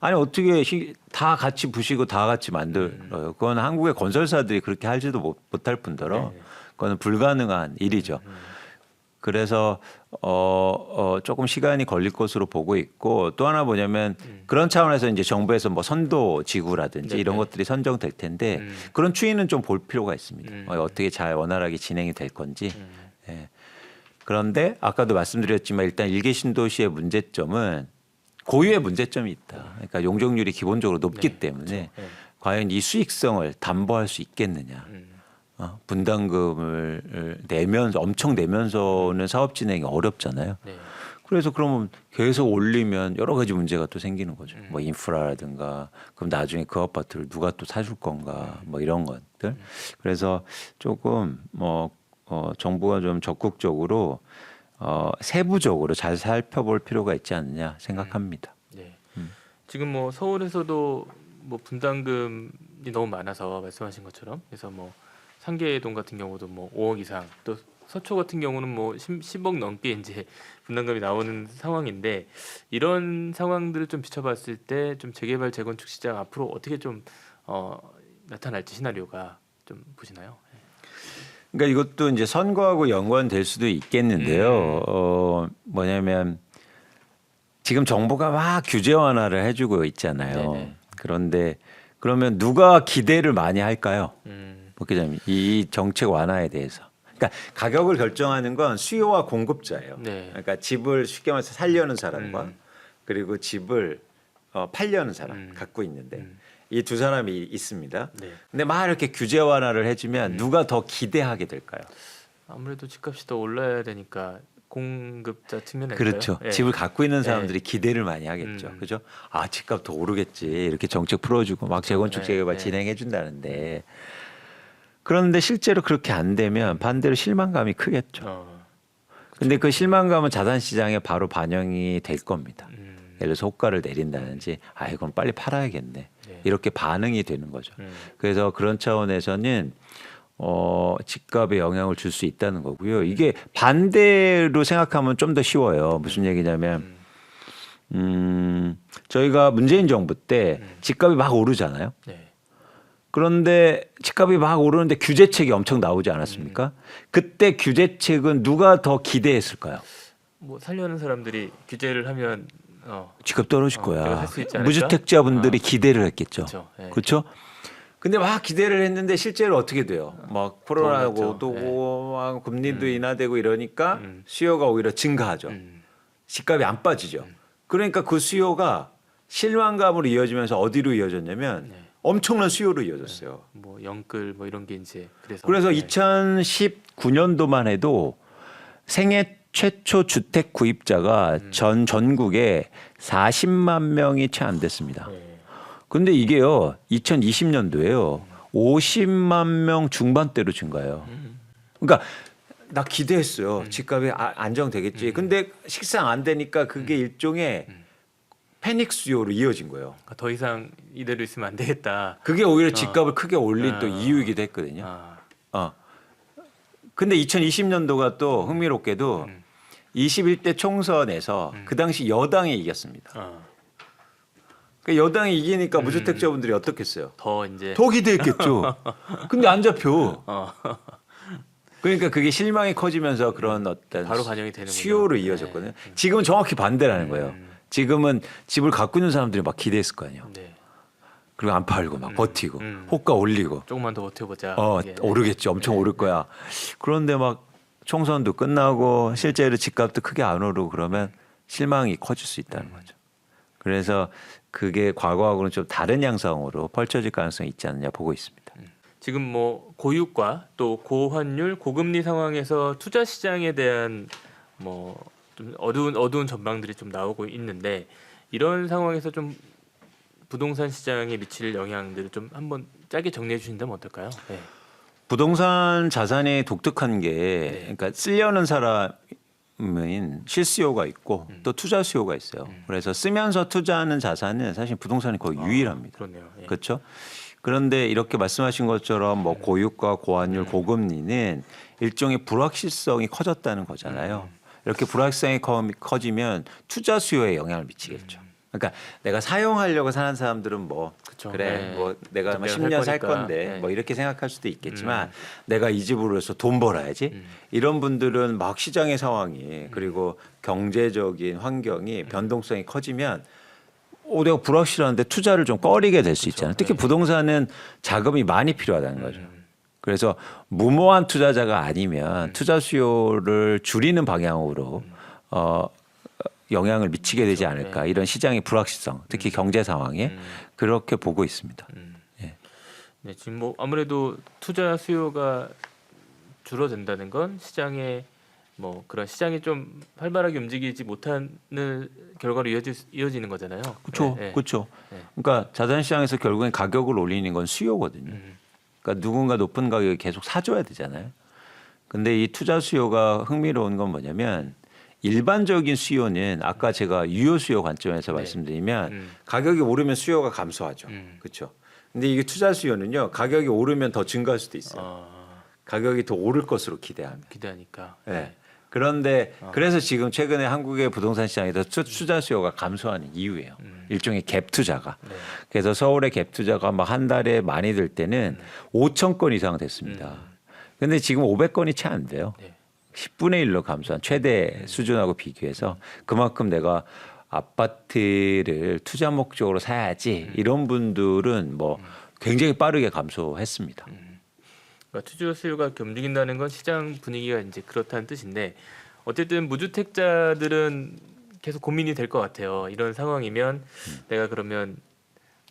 아니 어떻게 다 같이 부시고 다 같이 만들어요. 그건 한국의 건설사들이 그렇게 할지도 못할 뿐더러 그거는 불가능한 일이죠. 그래서 조금 시간이 걸릴 것으로 보고 있고 또 하나 뭐냐면 그런 차원에서 이제 정부에서 뭐 선도 지구라든지 이런 것들이 선정될 텐데 그런 추이는 좀 볼 필요가 있습니다. 어떻게 잘 원활하게 진행이 될 건지. 예. 그런데 아까도 말씀드렸지만 일단 일개 신도시의 문제점은 고유의 문제점이 있다. 그러니까 용적률이 기본적으로 높기 때문에 그렇죠. 과연 이 수익성을 담보할 수 있겠느냐. 분담금을 내면서 엄청 내면서는 사업 진행이 어렵잖아요. 네. 그래서 그러면 계속 올리면 여러 가지 문제가 또 생기는 거죠. 뭐 인프라라든가 그럼 나중에 그 아파트를 누가 또 사줄 건가 뭐 이런 것들. 그래서 조금 정부가 좀 적극적으로 세부적으로 잘 살펴볼 필요가 있지 않느냐 생각합니다. 네. 지금 뭐 서울에서도 뭐 분담금이 너무 많아서 말씀하신 것처럼 그래서 뭐 상계동 같은 경우도 뭐 5억 이상 또 서초 같은 경우는 뭐 10억 넘게 이제 분담금이 나오는 상황인데 이런 상황들을 좀 비춰봤을 때 좀 재개발 재건축 시장 앞으로 어떻게 좀 나타날지 시나리오가 좀 보시나요? 그러니까 이것도 이제 선거하고 연관될 수도 있겠는데요. 뭐냐면 지금 정부가 막 규제 완화를 해주고 있잖아요. 네네. 그런데 그러면 누가 기대를 많이 할까요? 음, 박 기자님, 이 정책 완화에 대해서. 그러니까 가격을 결정하는 건 수요와 공급자예요. 네. 그러니까 집을 쉽게 말해서 살려는 사람과 음. 그리고 집을 팔려는 사람 음. 갖고 있는데 음. 이 두 사람이 있습니다. 네. 근데 막 이렇게 규제 완화를 해주면 누가 더 기대하게 될까요? 아무래도 집값이 더 올라야 되니까 공급자 측면에서요. 그렇죠. 예. 집을 갖고 있는 사람들이 기대를 많이 하겠죠. 음. 그죠? 아, 집값 더 오르겠지. 이렇게 정책 풀어주고 막 재건축 네, 재개발 네. 진행해 준다는데 그런데 실제로 그렇게 안 되면 반대로 실망감이 크겠죠. 근데 그 실망감은 자산 시장에 바로 반영이 될 겁니다. 예를 들어서 호가를 내린다든지 아 이건 빨리 팔아야겠네. 네. 이렇게 반응이 되는 거죠. 그래서 그런 차원에서는 집값에 영향을 줄 수 있다는 거고요. 이게 반대로 생각하면 좀 더 쉬워요. 무슨 얘기냐면 저희가 문재인 정부 때 집값이 막 오르잖아요. 네. 그런데 집값이 막 오르는데 규제책이 엄청 나오지 않았습니까? 그때 규제책은 누가 더 기대했을까요? 뭐 살려는 사람들이 규제를 하면 집값 떨어질 내가 거야. 살수 있지 않을까? 무주택자분들이 기대를 했겠죠. 그렇죠. 예. 그렇죠? 근데 막 기대를 했는데 실제로 어떻게 돼요? 막 코로나고 그렇죠. 또 막 금리도 인하되고 이러니까 수요가 오히려 증가하죠. 집값이 안 빠지죠. 그러니까 그 수요가 실망감으로 이어지면서 어디로 이어졌냐면 네. 엄청난 수요로 이어졌어요. 뭐 영끌 뭐 이런 게 이제 그래서 네. 2019년도만 해도 생애 최초 주택 구입자가 전국에 40만 명이 채 안 됐습니다. 네. 근데 이게요, 2020년도에요, 50만 명 중반대로 증가해요. 그러니까 나 기대했어요. 집값이 안정되겠지. 근데 식상 안 되니까 그게 일종의 패닉 수요로 이어진 거예요. 그러니까 더 이상 이대로 있으면 안 되겠다. 그게 오히려 집값을 크게 올린 또 이유이기도 했거든요. 아, 근데 2020년도가 또 흥미롭게도 21대 총선에서 그 당시 여당이 이겼습니다. 그러니까 여당이 이기니까 무주택자분들이 어떻겠어요? 더 이제 더 기대했겠죠. 근데 안 잡혀. 그러니까 그게 실망이 커지면서 그런 어떤 바로 반영이 되는군요. 수요로 네. 이어졌거든요. 지금은 정확히 반대라는 거예요. 지금은 집을 갖고 있는 사람들이 막 기대했을 거 아니에요. 네. 그리고 안 팔고 막 버티고 호가 올리고 조금만 더 버텨보자. 이게. 오르겠지. 엄청 오를 거야. 그런데 막 총선도 끝나고 실제로 집값도 크게 안 오르고 그러면 실망이 커질 수 있다는 거죠. 그래서 그게 과거하고는 좀 다른 양상으로 펼쳐질 가능성이 있지 않느냐 보고 있습니다. 지금 뭐 고유가 또 고환율, 고금리 상황에서 투자 시장에 대한 뭐 좀 어두운 전망들이 좀 나오고 있는데 이런 상황에서 좀 부동산 시장에 미칠 영향들을 좀 한번 짧게 정리해 주신다면 어떨까요? 네. 부동산 자산이 독특한 게 그러니까 쓰려는 사람은 실수요가 있고 또 투자 수요가 있어요. 그래서 쓰면서 투자하는 자산은 사실 부동산이 거의 유일합니다. 그렇네요. 예. 그렇죠? 그런데 이렇게 말씀하신 것처럼 뭐 고유가, 고환율, 고금리는 일종의 불확실성이 커졌다는 거잖아요. 이렇게 불확실성이 커지면 투자 수요에 영향을 미치겠죠. 그러니까 내가 사용하려고 사는 사람들은 뭐 그쵸. 그래 네. 뭐 내가 내가 10년 살 거니까. 건데 네. 뭐 이렇게 생각할 수도 있겠지만 내가 이 집으로 해서 돈 벌어야지 이런 분들은 막 시장의 상황이 그리고 경제적인 환경이 변동성이 커지면 내가 불확실한데 투자를 좀 꺼리게 될 수 있잖아요. 특히 부동산은 자금이 많이 필요하다는 거죠. 그래서 무모한 투자자가 아니면 투자 수요를 줄이는 방향으로 영향을 미치게 되지 않을까 이런 시장의 불확실성, 특히 경제 상황에 그렇게 보고 있습니다. 네, 지금 뭐 아무래도 투자 수요가 줄어든다는 건 시장에 뭐 그런 시장이 좀 활발하게 움직이지 못하는 결과로 이어지는 거잖아요. 그렇죠, 네, 네. 그렇죠. 네. 그러니까 자산 시장에서 결국엔 가격을 올리는 건 수요거든요. 그러니까 누군가 높은 가격에 계속 사줘야 되잖아요. 근데 이 투자 수요가 흥미로운 건 뭐냐면 일반적인 수요는 아까 제가 유효 수요 관점에서 말씀드리면 가격이 오르면 수요가 감소하죠. 그렇죠. 근데 이게 투자 수요는요. 가격이 오르면 더 증가할 수도 있어요. 가격이 더 오를 것으로 기대합니다. 기대하니까. 네. 그런데 그래서 지금 최근에 한국의 부동산 시장에서 투자 수요가 감소하는 이유예요. 일종의 갭 투자가. 네. 그래서 서울의 갭 투자가 막 한 달에 많이 될 때는 5천 건 이상 됐습니다. 근데 지금 500건이 채 안 돼요. 네. 10분의 1로 감소한 최대 수준하고 비교해서 그만큼 내가 아파트를 투자 목적으로 사야지 이런 분들은 뭐 굉장히 빠르게 감소했습니다. 그러니까 투자 수요가 움직인다는 건 시장 분위기가 이제 그렇다는 뜻인데 어쨌든 무주택자들은 계속 고민이 될 것 같아요. 이런 상황이면 내가 그러면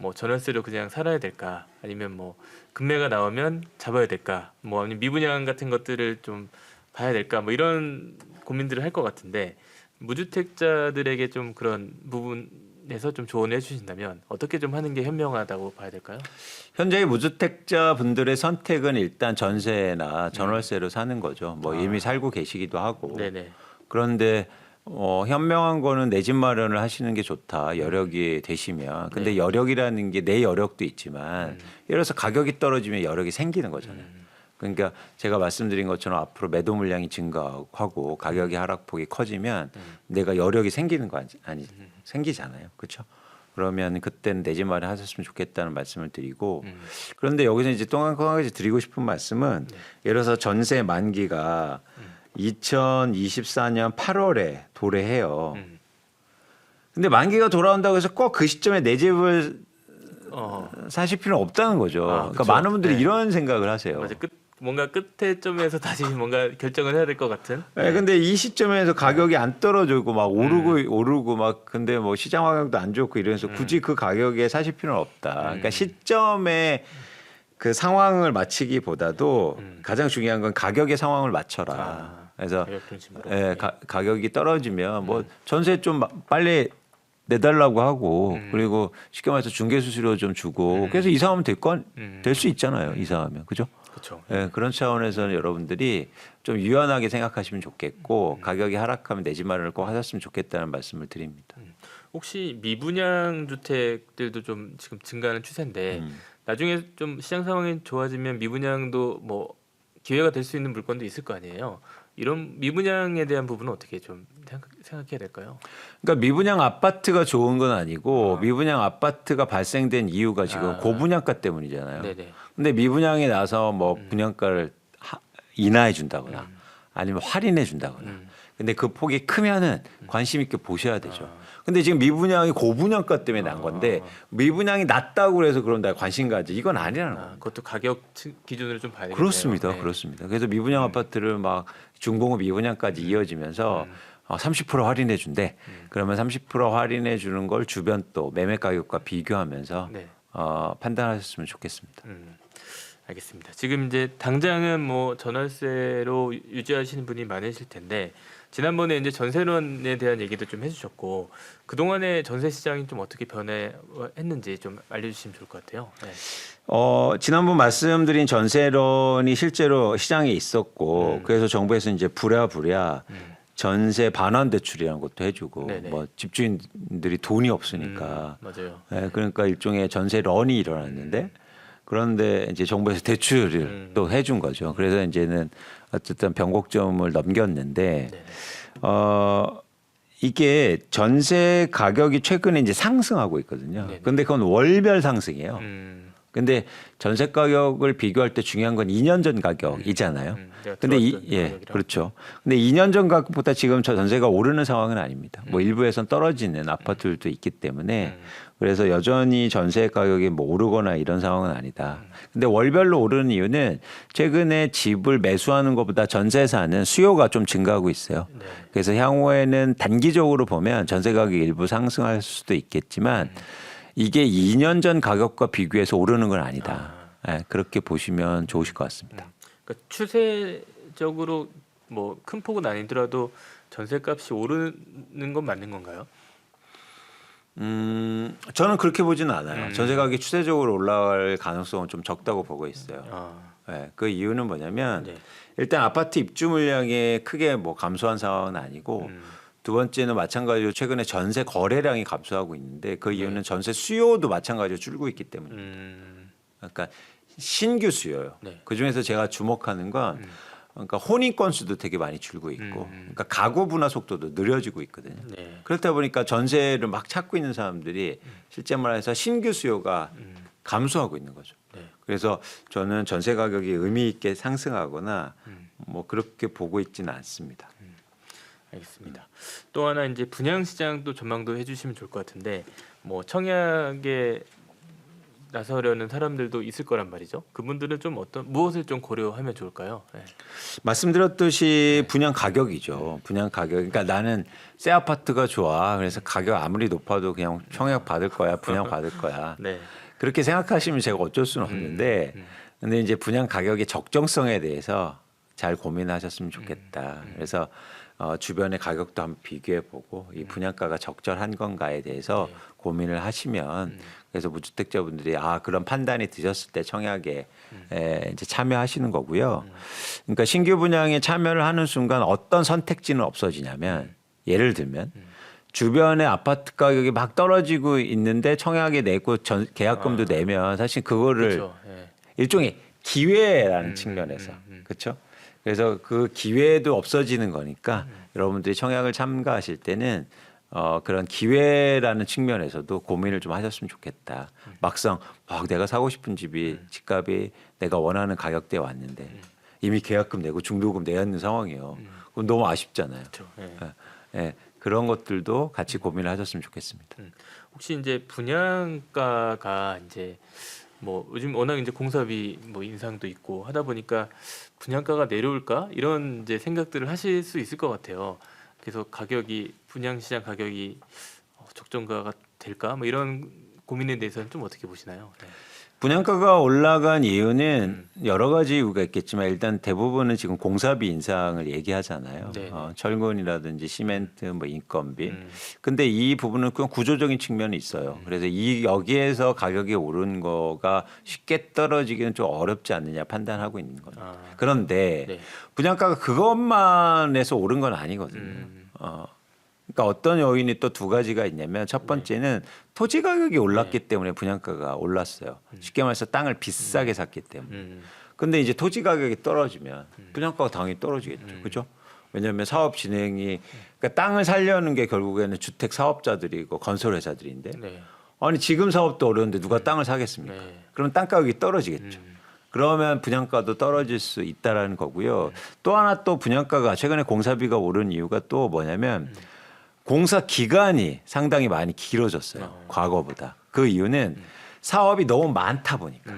뭐 전월세로 그냥 살아야 될까 아니면 뭐 금매가 나오면 잡아야 될까 뭐 아니면 미분양 같은 것들을 좀 봐야 될까 뭐 이런 고민들을 할 것 같은데 무주택자들에게 좀 그런 부분에서 좀 조언해 주신다면 어떻게 좀 하는 게 현명하다고 봐야 될까요? 현재의 무주택자 분들의 선택은 일단 전세나 전월세로 사는 거죠. 뭐 이미 살고 계시기도 하고. 네네. 그런데 현명한 거는 내 집 마련을 하시는 게 좋다. 여력이 되시면. 근데 네. 여력이라는 게 내 여력도 있지만 예를 들어서 가격이 떨어지면 여력이 생기는 거잖아요. 그러니까 제가 말씀드린 것처럼 앞으로 매도 물량이 증가하고 가격이 하락폭이 커지면 내가 여력이 생기는 거 아니 생기잖아요. 그렇죠? 그러면 그때는 내 집 마련 하셨으면 좋겠다는 말씀을 드리고 그런데 여기서 이제 또 한 가지 드리고 싶은 말씀은 예를 들어서 전세 만기가 2024년 8월에 도래해요. 근데 만기가 돌아온다고 해서 꼭 그 시점에 내 집을 사실 필요는 없다는 거죠. 그러니까 그쵸. 많은 분들이 네. 이런 생각을 하세요. 맞아 뭔가 끝에 점에서 다시 뭔가 결정을 해야 될 것 같은. 네, 근데 이 시점에서 가격이 안 떨어지고 막 오르고 막 근데 뭐 시장 환경도 안 좋고 이러면서 굳이 그 가격에 사실 필요는 없다. 그러니까 시점에 그 상황을 맞추기보다도 가장 중요한 건 가격의 상황을 맞춰라. 그래서 가격 중심으로. 예, 가격이 떨어지면 뭐 전세 좀 빨리 내달라고 하고 그리고 쉽게 말해서 중개 수수료 좀 주고 그래서 이사하면 될 수 있잖아요. 이사하면 그죠? 그렇죠. 예, 그런 차원에서는 여러분들이 좀 유연하게 생각하시면 좋겠고 가격이 하락하면 내 집 마련을 꼭 하셨으면 좋겠다는 말씀을 드립니다. 혹시 미분양 주택들도 좀 지금 증가하는 추세인데 나중에 좀 시장 상황이 좋아지면 미분양도 뭐 기회가 될 수 있는 물건도 있을 거 아니에요. 이런 미분양에 대한 부분은 어떻게 좀 생각해야 될까요? 그러니까 미분양 아파트가 좋은 건 아니고 미분양 아파트가 발생된 이유가 지금 고분양가 때문이잖아요. 네네. 근데 미분양에 나서 뭐 분양가를 인하해 준다거나 아니면 할인해 준다거나. 근데 그 폭이 크면은 관심 있게 보셔야 되죠. 근데 지금 미분양이 고분양가 때문에 난 건데 미분양이 낮다고 해서 그럼 나 관심 가지 이건 아니라는 거예요. 그것도 가격 기준으로 좀 봐야 되겠네요. 그렇습니다. 네. 그렇습니다. 그래서 미분양 아파트를 막 중공업 미분양까지 이어지면서 30% 할인해 준대. 그러면 30% 할인해 주는 걸 주변 또 매매 가격과 비교하면서 네. 판단하셨으면 좋겠습니다. 알겠습니다. 지금 이제 당장은 뭐 전월세로 유지하시는 분이 많으실 텐데 지난번에 이제 전세론에 대한 얘기도 좀 해주셨고 그 동안의 전세 시장이 좀 어떻게 변했는지 좀 알려주시면 좋을 것 같아요. 네. 지난번 말씀드린 전세론이 실제로 시장에 있었고 그래서 정부에서 이제 부랴부랴 전세 반환 대출이라는 것도 해주고 네네. 뭐 집주인들이 돈이 없으니까 맞아요. 네, 그러니까 일종의 전세런이 일어났는데 그런데 이제 정부에서 대출을 또 해준 거죠. 그래서 이제는 어쨌든 변곡점을 넘겼는데 네네. 이게 전세 가격이 최근에 이제 상승하고 있거든요. 네네. 근데 그건 월별 상승이에요. 근데 전세 가격을 비교할 때 중요한 건 2년 전 가격이잖아요. 근데 그렇죠. 근데 2년 전 가격보다 지금 전세가 오르는 상황은 아닙니다. 뭐 일부에선 떨어지는 아파트들도 있기 때문에 그래서 여전히 전세 가격이 뭐 오르거나 이런 상황은 아니다. 근데 월별로 오르는 이유는 최근에 집을 매수하는 것보다 전세사는 수요가 좀 증가하고 있어요. 네. 그래서 향후에는 단기적으로 보면 전세 가격이 일부 상승할 수도 있겠지만 이게 2년 전 가격과 비교해서 오르는 건 아니다. 네, 그렇게 보시면 좋으실 것 같습니다. 그러니까 추세적으로 뭐 큰 폭은 아니더라도 전세값이 오르는 건 맞는 건가요? 저는 그렇게 보지는 않아요. 전세 가격이 추세적으로 올라갈 가능성은 좀 적다고 보고 있어요. 네, 그 이유는 뭐냐면 네. 일단 아파트 입주 물량이 크게 뭐 감소한 상황은 아니고 두 번째는 마찬가지로 최근에 전세 거래량이 감소하고 있는데 그 이유는 전세 수요도 마찬가지로 줄고 있기 때문입니다. 그러니까 신규 수요요. 네. 그 중에서 제가 주목하는 건 그러니까 혼인 건수도 되게 많이 줄고 있고, 그러니까 가구 분화 속도도 느려지고 있거든요. 네. 그렇다 보니까 전세를 막 찾고 있는 사람들이 실제 말해서 신규 수요가 감소하고 있는 거죠. 네. 그래서 저는 전세 가격이 의미 있게 상승하거나 뭐 그렇게 보고 있지는 않습니다. 알겠습니다. 또 하나 이제 분양 시장도 전망도 해주시면 좋을 것 같은데 뭐 청약에 나서려는 사람들도 있을 거란 말이죠. 그분들은 좀 어떤 무엇을 좀 고려하면 좋을까요? 네. 말씀드렸듯이 분양 가격이죠. 분양 가격. 그러니까 나는 새 아파트가 좋아. 그래서 가격 아무리 높아도 그냥 청약 받을 거야. 분양 받을 거야. 네. 그렇게 생각하시면 제가 어쩔 수는 없는데, 근데 이제 분양 가격의 적정성에 대해서 잘 고민하셨으면 좋겠다. 그래서 주변의 가격도 한번 비교해 보고 이 분양가가 적절한 건가에 대해서 고민을 하시면, 그래서 무주택자분들이 그런 판단이 드셨을 때 청약에 이제 참여하시는 거고요. 그러니까 신규 분양에 참여를 하는 순간 어떤 선택지는 없어지냐면, 예를 들면 주변에 아파트 가격이 막 떨어지고 있는데 청약에 내고 계약금도 내면 사실 그거를 그렇죠. 네. 일종의 기회라는 측면에서 그렇죠. 그래서 그 기회도 없어지는 거니까 여러분들이 청약을 참가하실 때는 그런 기회라는 측면에서도 고민을 좀 하셨으면 좋겠다. 막상 내가 사고 싶은 집이 집값이 내가 원하는 가격대에 왔는데 이미 계약금 내고 중도금 내야 하는 상황이에요. 그럼 너무 아쉽잖아요. 그렇죠. 네. 예, 그런 것들도 같이 고민을 하셨으면 좋겠습니다. 혹시 이제 분양가가 이제 뭐 요즘 워낙 이제 공사비 뭐 인상도 있고 하다 보니까 분양가가 내려올까 이런 이제 생각들을 하실 수 있을 것 같아요. 그래서 가격이 분양시장 가격이 적정가가 될까 뭐 이런 고민에 대해서는 좀 어떻게 보시나요? 네. 분양가가 올라간 이유는 여러 가지 이유가 있겠지만 일단 대부분은 지금 공사비 인상을 얘기하잖아요. 네. 철근이라든지 시멘트, 뭐 인건비. 근데 이 부분은 그냥 구조적인 측면이 있어요. 그래서 여기에서 가격이 오른 거가 쉽게 떨어지기는 좀 어렵지 않느냐 판단하고 있는 거예요. 그런데 네. 분양가가 그것만 해서 오른 건 아니거든요. 그러니까 어떤 요인이 또 두 가지가 있냐면 첫 번째는 토지 가격이 올랐기 때문에 분양가가 올랐어요. 쉽게 말해서 땅을 비싸게 샀기 때문에. 근데 이제 토지 가격이 떨어지면 분양가가 당연히 떨어지겠죠. 그렇죠? 왜냐하면 사업 진행이 그러니까 땅을 살려는 게 결국에는 주택 사업자들이고 건설 회사들인데 네. 아니 지금 사업도 어려운데 누가 땅을 사겠습니까? 네. 그럼 땅 가격이 떨어지겠죠. 그러면 분양가도 떨어질 수 있다라는 거고요. 또 하나 또 분양가가 최근에 공사비가 오른 이유가 또 뭐냐면 공사 기간이 상당히 많이 길어졌어요. 과거보다. 그 이유는 사업이 너무 많다 보니까.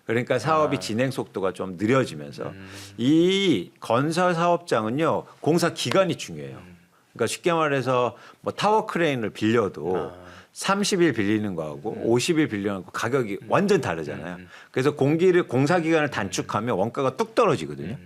그러니까 사업이 진행 속도가 좀 느려지면서 이 건설 사업장은요 공사 기간이 중요해요. 그러니까 쉽게 말해서 뭐 타워 크레인을 빌려도 30일 빌리는 거하고 50일 빌리는 거 가격이 완전 다르잖아요. 그래서 공사 기간을 단축하면 원가가 뚝 떨어지거든요.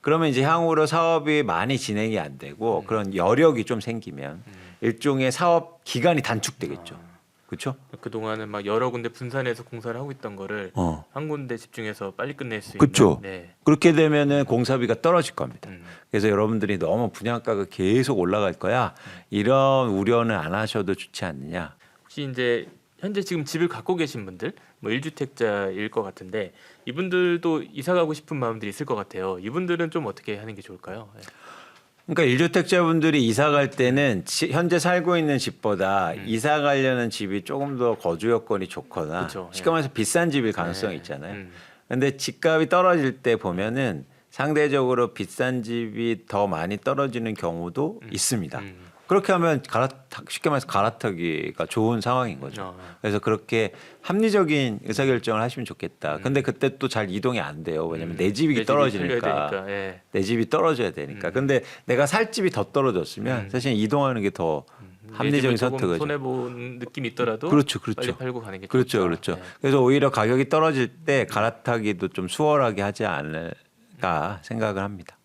그러면 이제 향후로 사업이 많이 진행이 안 되고 그런 여력이 좀 생기면 일종의 사업 기간이 단축되겠죠. 그렇죠? 그동안은 막 여러 군데 분산해서 공사를 하고 있던 거를 한 군데 집중해서 빨리 끝낼 수 그렇죠. 있는. 네. 그렇게 되면은 공사비가 떨어질 겁니다. 그래서 여러분들이 너무 분양가가 계속 올라갈 거야. 이런 우려는 안 하셔도 좋지 않느냐. 혹시 이제 현재 지금 집을 갖고 계신 분들 뭐 1주택자일 것 같은데 이분들도 이사 가고 싶은 마음들이 있을 것 같아요. 이분들은 좀 어떻게 하는 게 좋을까요? 네. 그러니까 1주택자분들이 이사 갈 때는 현재 살고 있는 집보다 이사 가려는 집이 조금 더 거주 여건이 좋거나 그쵸, 쉽게 말해서 비싼 집일 가능성이 있잖아요. 근데 집값이 떨어질 때 보면은 상대적으로 비싼 집이 더 많이 떨어지는 경우도 있습니다. 그렇게 하면 쉽게 말해서 갈아타기가 좋은 상황인 거죠. 그래서 그렇게 합리적인 의사결정을 하시면 좋겠다. 근데 그때 또 잘 이동이 안 돼요. 왜냐하면 내 집이 떨어지니까. 예. 내 집이 떨어져야 되니까. 근데 내가 살 집이 더 떨어졌으면 사실 이동하는 게 더 합리적인 선택이죠. 손해 본 느낌이 있더라도 그렇죠. 빨리 팔고 가는 게 그렇죠. 좋다. 그렇죠. 네. 그래서 오히려 가격이 떨어질 때 갈아타기도 좀 수월하게 하지 않을까 생각을 합니다.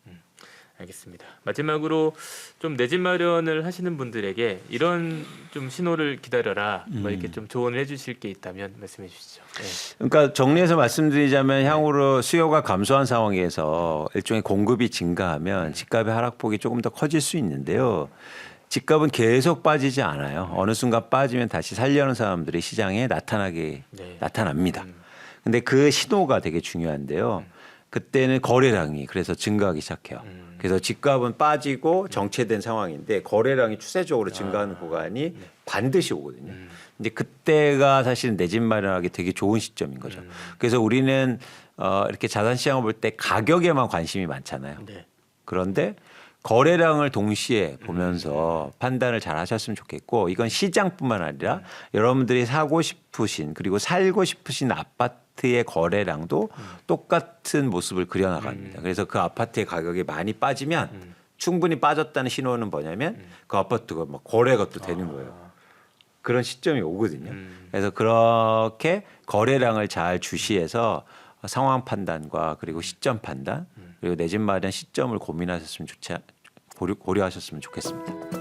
알겠습니다. 마지막으로 좀 내 집 마련을 하시는 분들에게 이런 좀 신호를 기다려라 뭐 이렇게 좀 조언을 해주실 게 있다면 말씀해 주시죠. 네. 그러니까 정리해서 말씀드리자면 향후로 수요가 감소한 상황에서 일종의 공급이 증가하면 집값의 하락폭이 조금 더 커질 수 있는데요. 집값은 계속 빠지지 않아요. 어느 순간 빠지면 다시 살려는 사람들이 시장에 나타납니다. 근데 그 신호가 되게 중요한데요. 그때는 거래량이 그래서 증가하기 시작해요. 그래서 집값은 빠지고 정체된 상황인데 거래량이 추세적으로 증가하는 구간이 반드시 오거든요. 근데 그때가 사실 내 집 마련하기 되게 좋은 시점인 거죠. 그래서 우리는 이렇게 자산 시장을 볼 때 가격에만 관심이 많잖아요. 네. 그런데 거래량을 동시에 보면서 판단을 잘 하셨으면 좋겠고 이건 시장뿐만 아니라 여러분들이 사고 싶으신 그리고 살고 싶으신 아파트의 거래량도 똑같은 모습을 그려나갑니다. 그래서 그 아파트의 가격이 많이 빠지면 충분히 빠졌다는 신호는 뭐냐면 그 아파트가 막 거래가 또 되는 거예요. 그런 시점이 오거든요. 그래서 그렇게 거래량을 잘 주시해서 상황 판단과 그리고 시점 판단 그리고 내 집 마련 시점을 고민하셨으면 고려하셨으면 좋겠습니다.